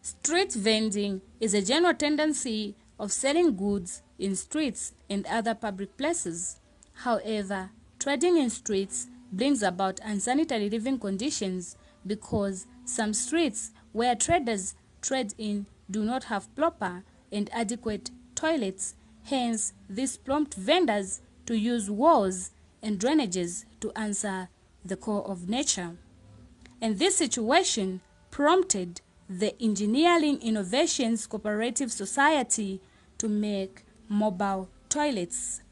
Street vending is a general tendency of selling goods in streets and other public places. However, trading in streets brings about unsanitary living conditions because some streets where traders trade in do not have proper and adequate toilets. Hence, this prompts vendors to use walls and drainages to answer the call of nature. And this situation prompted the Engineering Innovations Cooperative Society to make mobile toilets.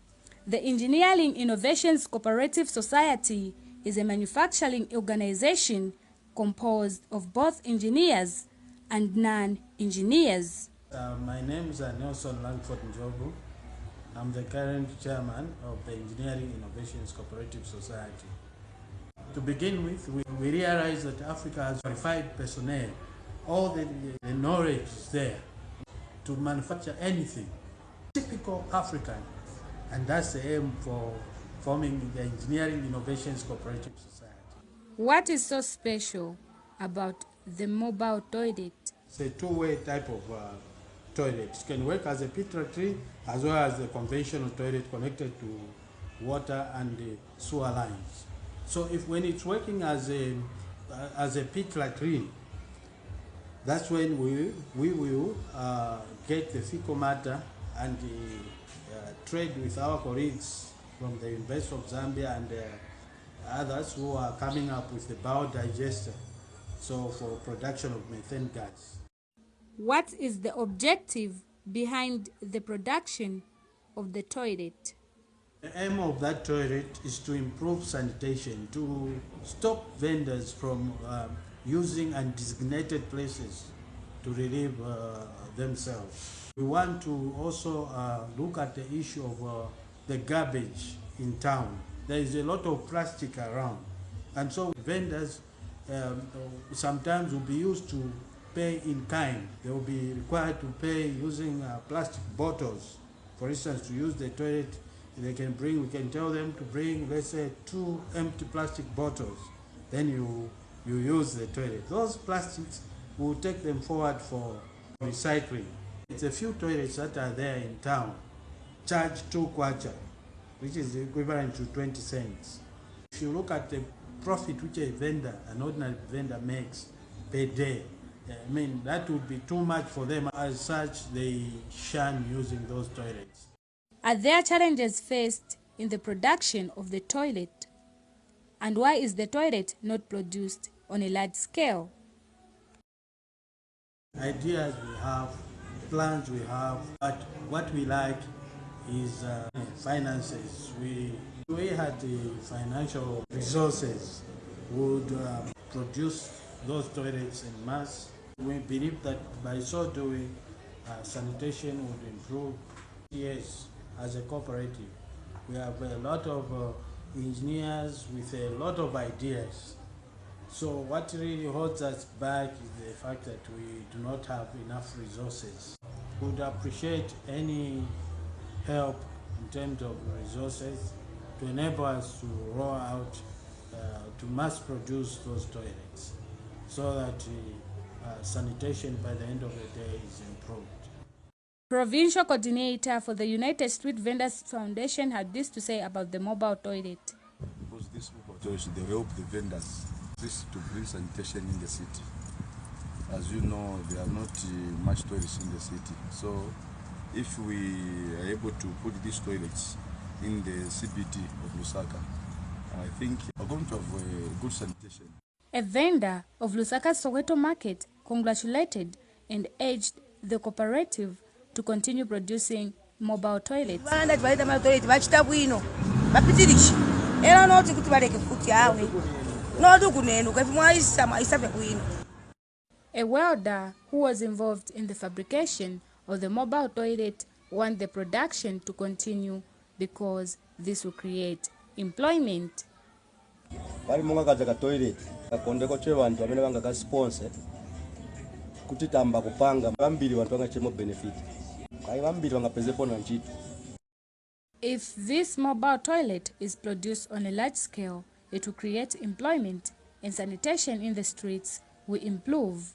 The Engineering Innovations Cooperative Society is a manufacturing organization composed of both engineers and non-engineers. My name is Nelson Langford Njogu. I'm the current chairman of the Engineering Innovations Cooperative Society. To begin with, we realize that Africa has qualified personnel. All the knowledge is there to manufacture anything, typical African, and that's the aim for forming the Engineering Innovations Cooperative Society. What is so special about the mobile toilet? It's a two-way type of toilet. It can work as a pit latrine as well as the conventional toilet connected to water and the sewer lines. So when it's working as a pit latrine, that's when we will get the fecal matter and trade with our colleagues from the University of Zambia and others who are coming up with the biodigester, so for production of methane gas. What is the objective behind the production of the toilet? The aim of that toilet is to improve sanitation, to stop vendors from using undesignated places to relieve themselves. We want to also look at the issue of the garbage in town. There is a lot of plastic around, and so vendors sometimes will be used to pay in kind. They will be required to pay using plastic bottles. For instance, to use the toilet, we can tell them to bring, let's say, 2 empty plastic bottles. Then you use the toilet. Those plastics, will take them forward for recycling. It's a few toilets that are there in town, charge 2 kwacha, which is equivalent to 20 cents. If you look at the profit which an ordinary vendor makes per day, I mean, that would be too much for them. As such, they shun using those toilets. Are there challenges faced in the production of the toilet? And why is the toilet not produced on a large scale? Ideas we have, plans we have, but what we like is finances. We had the financial resources, would produce those toilets in mass. We believe that by so doing, sanitation would improve. Yes, as a cooperative, we have a lot of engineers with a lot of ideas. So what really holds us back is the fact that we do not have enough resources. We would appreciate any help in terms of resources to enable us to roll out, to mass produce those toilets so that sanitation by the end of the day is improved. Provincial coordinator for the United Street Vendors Foundation had this to say about the mobile toilet. Because this mobile toilet, they help the vendors to bring sanitation in the city. As you know, there are not much toilets in the city. So if we are able to put these toilets in the CBD of Lusaka, I think we're going to have a good sanitation. A vendor of Lusaka's Soweto market congratulated and urged the cooperative to continue producing mobile toilets. A welder who was involved in the fabrication of the mobile toilet wants the production to continue because this will create employment. If this mobile toilet is produced on a large scale, it will create employment and sanitation in the streets will improve.